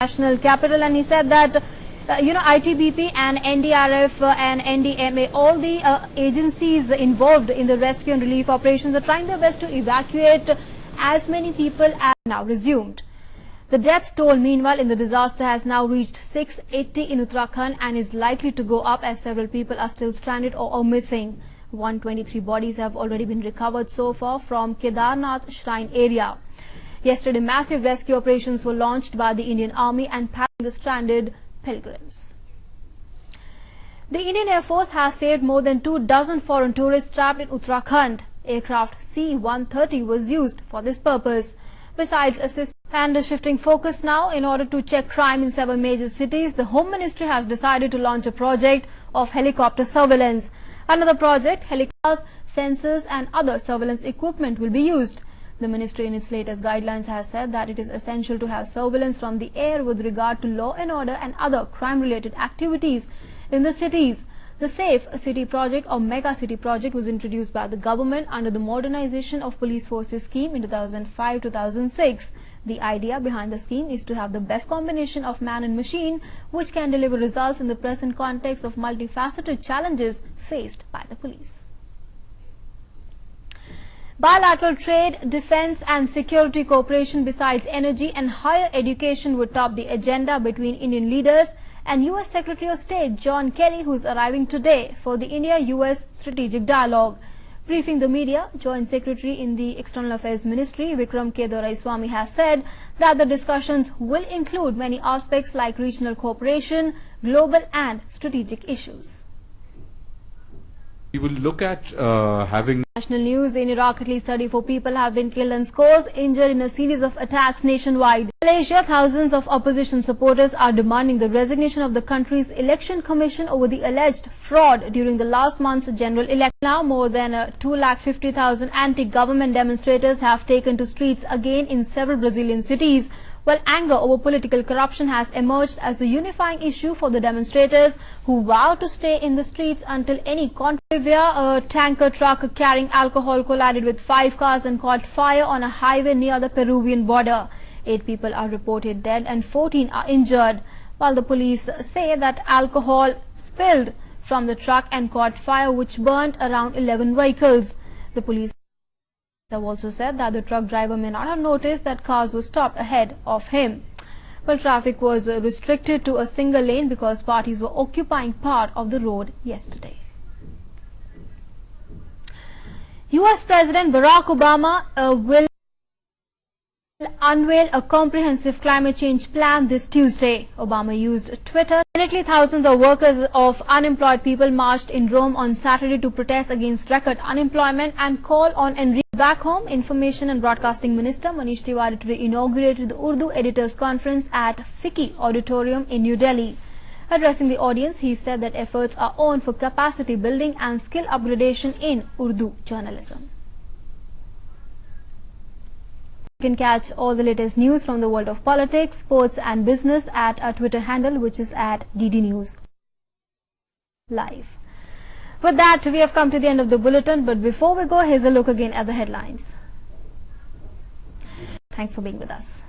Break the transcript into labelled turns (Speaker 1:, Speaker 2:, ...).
Speaker 1: national capital, and he said that ITBP and NDRF and NDMA, all the agencies involved in the rescue and relief operations are trying their best to evacuate as many people as now resumed. The death toll, meanwhile, in the disaster has now reached 680 in Uttarakhand and is likely to go up as several people are still stranded or are missing. 123 bodies have already been recovered so far from Kedarnath Shrine area. Yesterday, massive rescue operations were launched by the Indian Army and packing the stranded pilgrims. The Indian Air Force has saved more than 24 foreign tourists trapped in Uttarakhand. Aircraft C-130 was used for this purpose. Besides assisting and shifting focus now in order to check crime in several major cities, the Home Ministry has decided to launch a project of helicopter surveillance. Another project, helicopters, sensors and other surveillance equipment will be used. The ministry in its latest guidelines has said that it is essential to have surveillance from the air with regard to law and order and other crime-related activities in the cities. The Safe City Project or Mega City Project was introduced by the government under the Modernization of Police Forces scheme in 2005-2006. The idea behind the scheme is to have the best combination of man and machine, which can deliver results in the present context of multifaceted challenges faced by the police. Bilateral trade, defense and security cooperation besides energy and higher education would top the agenda between Indian leaders and U.S. Secretary of State John Kerry, who is arriving today for the India-U.S. Strategic Dialogue. Briefing the media, Joint Secretary in the External Affairs Ministry Vikram K. Doraiswamy has said that the discussions will include many aspects like regional cooperation, global and strategic issues.
Speaker 2: We will look at having
Speaker 1: National news. In Iraq, at least 34 people have been killed and scores injured in a series of attacks nationwide. In Malaysia, thousands of opposition supporters are demanding the resignation of the country's election commission over the alleged fraud during the last month's general election. Now, more than 250,000 anti-government demonstrators have taken to streets again in several Brazilian cities, while anger over political corruption has emerged as a unifying issue for the demonstrators who vow to stay in the streets until any conflict. A tanker truck carrying alcohol collided with 5 cars and caught fire on a highway near the Peruvian border. 8 people are reported dead and 14 are injured, while the police say that alcohol spilled from the truck and caught fire, which burnt around 11 vehicles. The police have also said that the truck driver may not have noticed that cars were stopped ahead of him. Well, traffic was restricted to a single lane because parties were occupying part of the road yesterday. U.S. President Barack Obama will unveil a comprehensive climate change plan this Tuesday. Obama used Twitter. Currently, thousands of workers of unemployed people marched in Rome on Saturday to protest against record unemployment and call on Enrique. Back home, Information and Broadcasting Minister Manish Tiwari today inaugurated the Urdu Editors Conference at FICCI Auditorium in New Delhi. Addressing the audience, he said that efforts are on for capacity building and skill upgradation in Urdu journalism. You can catch all the latest news from the world of politics, sports and business at our Twitter handle, which is at DD News Live. With that, we have come to the end of the bulletin, but before we go, here's a look again at the headlines. Thanks for being with us.